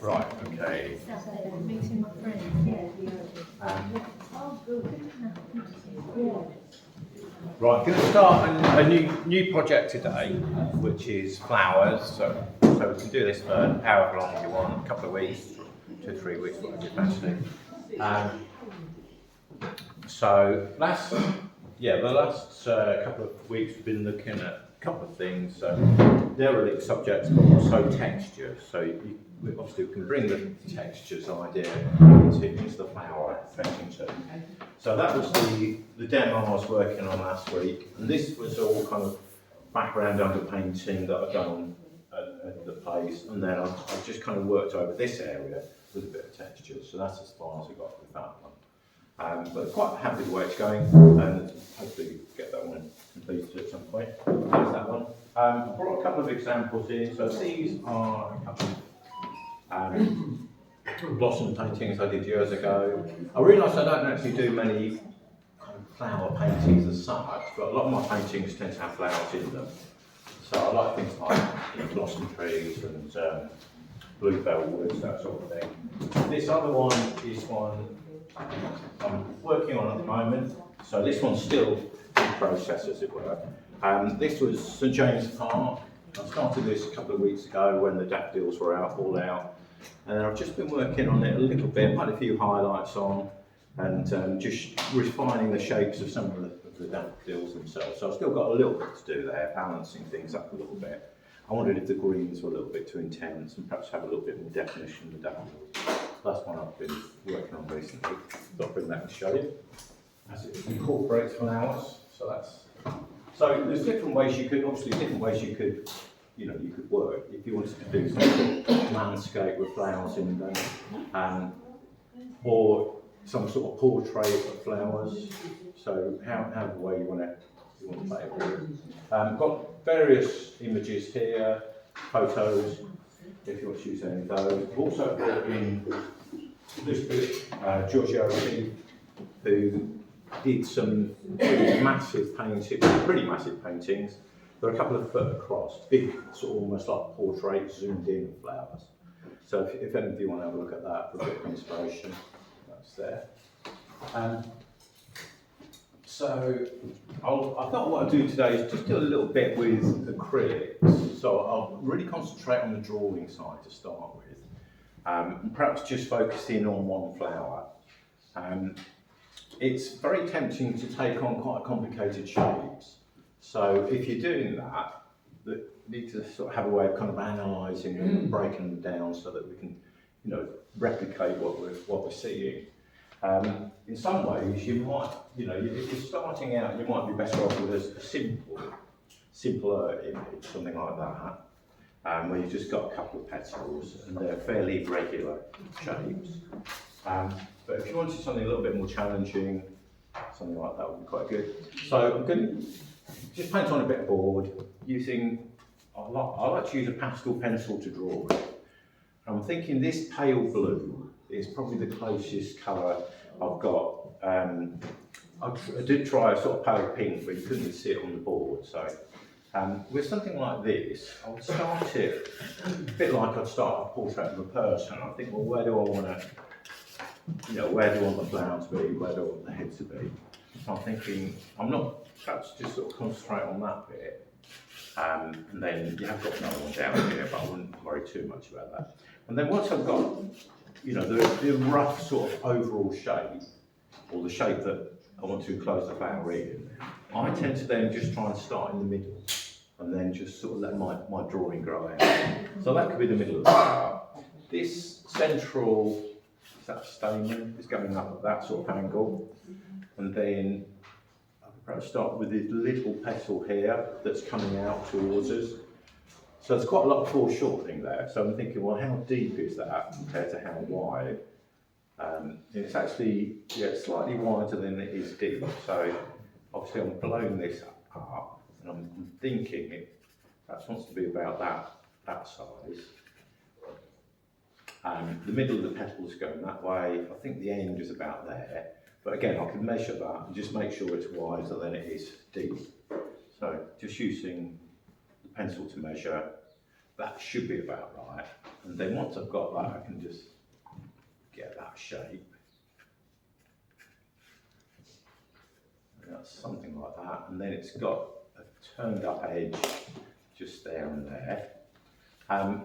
Right, okay. Meeting my Right, I'm going to start a new project today, which is flowers. So we can do this for however long you want, a couple of weeks, 2 or 3 weeks, whatever you fancy. So the last couple of weeks we've been looking at a couple of things. So derelict subjects, but also textures. So we obviously can bring the textures idea into the flower painting too. So that was the demo I was working on last week, and this was all kind of background underpainting that I've done at the place, and then I've just kind of worked over this area with a bit of texture. So that's as far as I got with that one. But quite happy with the way it's going, and hopefully get that one completed at some point. There's that one. I brought a couple of examples in. So these are a couple of blossom paintings I did years ago. I realised I don't actually do many kind of flower paintings as such, but a lot of my paintings tend to have flowers in them. So I like things like blossom trees and bluebell woods, that sort of thing. This other one is one I'm working on at the moment. So this one's still in process, as it were. This was St James Park. I started this a couple of weeks ago when the daffodils were all out. And then I've just been working on it a little bit, put a few highlights on, and just refining the shapes of some of the daffodils themselves. So I've still got a little bit to do there, balancing things up a little bit. I wondered if the greens were a little bit too intense and perhaps have a little bit more definition in the daffodils. That's one I've been working on recently. So I'll bring that and show you. As it incorporates flowers. So there's different ways you could you could work if you wanted to do some sort of landscape with flowers in them, or some sort of portrait of flowers. So however way you want to play it with. Got various images here, photos, if you want to use any of those. I've also brought in this bit, Giorgio O'Keeffe, who did some pretty massive paintings. They're a couple of foot across, big, sort of almost like portrait zoomed in flowers. So if any of you want to have a look at that for a bit of inspiration, that's there. So I thought what I'd do today is just do a little bit with acrylics. So I'll really concentrate on the drawing side to start with, and perhaps just focus in on one flower. It's very tempting to take on quite complicated shapes. So if you're doing that, you need to sort of have a way of kind of analysing them and breaking them down so that we can, replicate what we're seeing. In some ways, you might, if you're starting out, you might be better off with a simpler image, something like that, where you've just got a couple of petals and they're fairly regular shapes. But if you wanted something a little bit more challenging, something like that would be quite good. So I'm going to just paint on a bit of board using, I like to use a pastel pencil to draw with. I'm thinking this pale blue is probably the closest colour I've got. I did try a sort of pale pink, but you couldn't see it on the board. So with something like this, I would start it a bit like I'd start a portrait of a person. I think, well, where do I want to, where do I want the flower to be? Where do I want the head to be? So I'm thinking, perhaps just sort of concentrate on that bit. And then you have got another one down here, but I wouldn't worry too much about that. And then once I've got, the rough sort of overall shape, or the shape that I want to enclose the flower in, I tend to then just try and start in the middle, and then just sort of let my drawing grow out. So that could be the middle of the flower. This central, stamen is going up at that sort of angle, and then I could perhaps start with this little petal here that's coming out towards us. So there's quite a lot of foreshortening there. So I'm thinking, well, how deep is that compared to how wide? It's actually slightly wider than it is deep. So obviously I'm blowing this up, and I'm thinking it perhaps wants to be about that size. The middle of the petal is going that way. I think the end is about there. But again, I can measure that and just make sure it's wider than it is deep. So just using the pencil to measure, that should be about right. And then once I've got that, I can just get that shape. And that's something like that. And then it's got a turned up edge just there and there.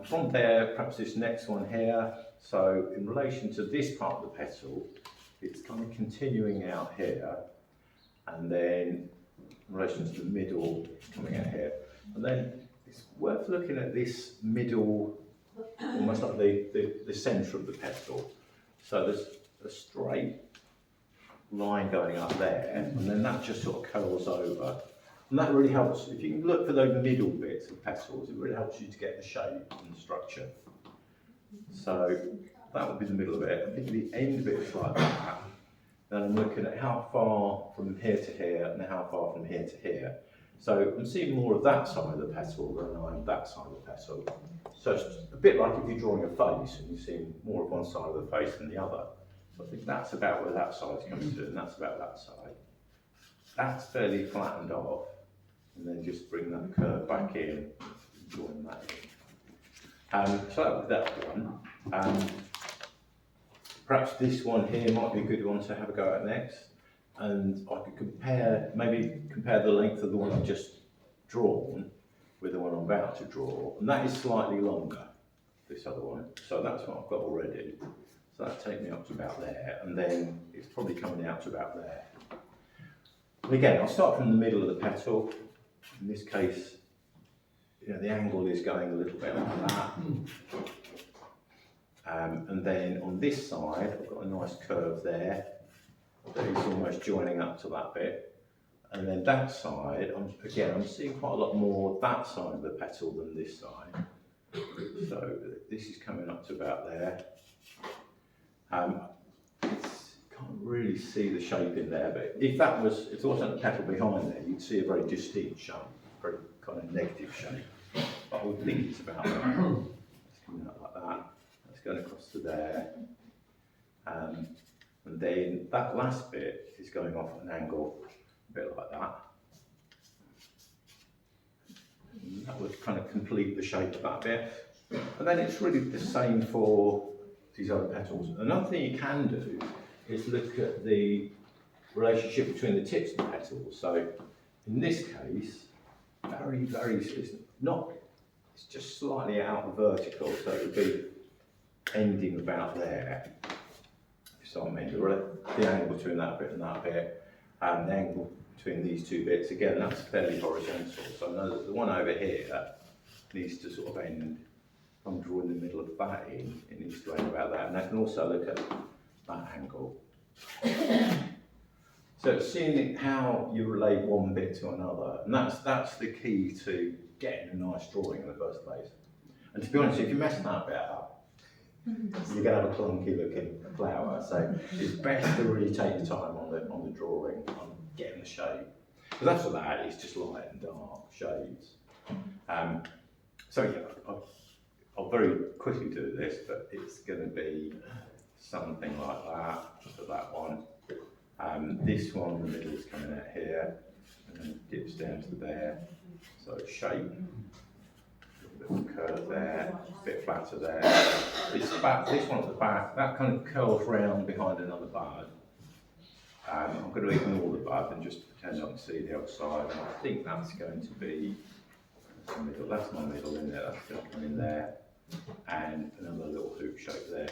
From there, perhaps this next one here. So in relation to this part of the petal, it's kind of continuing out here. And then in relation to the middle, it's coming out here. And then it's worth looking at this middle, almost like the centre of the petal. So there's a straight line going up there, and then that just sort of curls over. And that really helps, if you can look for those middle bits of petals, it really helps you to get the shape and the structure. So that would be the middle of it. I think the end bit is like that. Then I'm looking at how far from here to here and how far from here to here. So I'm seeing more of that side of the petal than I am that side of the petal. So it's a bit like if you're drawing a face and you're seeing more of one side of the face than the other. So I think that's about where that side's coming to, and that's about that side. That's fairly flattened off, and then just bring that curve back in, join that in. So that was that one. Perhaps this one here might be a good one to have a go at next. And I could compare the length of the one I've just drawn with the one I'm about to draw. And that is slightly longer, this other one. So that's what I've got already. So that'll take me up to about there. And then it's probably coming out to about there. And again, I'll start from the middle of the petal. In this case, you know, the angle is going a little bit like that. And then on this side, I've got a nice curve there. That is almost joining up to that bit. And then that side, I'm seeing quite a lot more that side of the petal than this side. So this is coming up to about there. Can't really see the shape in there, but if there wasn't a petal behind there, you'd see a very distinct shape, very kind of negative shape. But I would think it's about that. It's coming out like that. That's going across to there. And then that last bit is going off at an angle, a bit like that. And that would kind of complete the shape of that bit. And then it's really the same for these other petals. Another thing you can do is look at the relationship between the tips of the petals. So in this case, it's just slightly out vertical, so it would be ending about there. So I mean, the angle between that bit and that bit, and the angle between these two bits, again, that's fairly horizontal. So I know that the one over here needs to sort of end, if I'm drawing the middle of that in, it needs to end about that. And I can also look at that angle. So it's seeing how you relate one bit to another, and that's the key to getting a nice drawing in the first place. And to be honest, if you mess that bit up, you're going to have a clunky looking flower. So it's best to really take your time on the drawing, on getting the shape. Because after that, it's just light and dark shades. So yeah, I'll very quickly do this, but it's going to be something like that for that one. This one in the middle is coming out here, and then dips down to there. So it's shape. A bit of a curve there, a bit flatter there. This one at the back, that kind of curls round behind another bud. I'm going to ignore the bud and just pretend I can see the outside, and I think that's going to be the middle. That's my middle in there, that's going to come in there, and another little hoop shape there.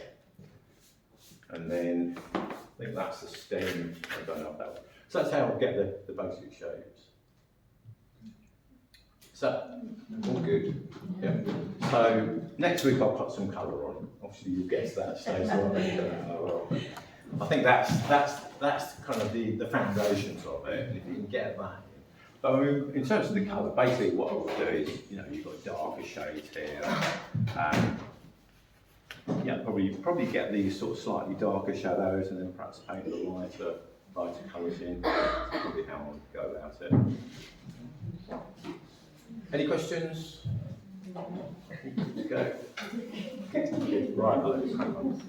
And then I think that's the stem. I don't know if that one. So that's how I get the basic shapes. So, all good. Yeah. So next week I'll put some colour on. Obviously you'll guess that stage. I think that's kind of the foundations of it, and if you can get that. But I mean, in terms of the colour, basically what I will do is, you know, you've got darker shades here. Yeah, probably get these sort of slightly darker shadows, and then perhaps paint the lighter colours in. That's probably how I would go about it. Any questions? Go. Right, hang on.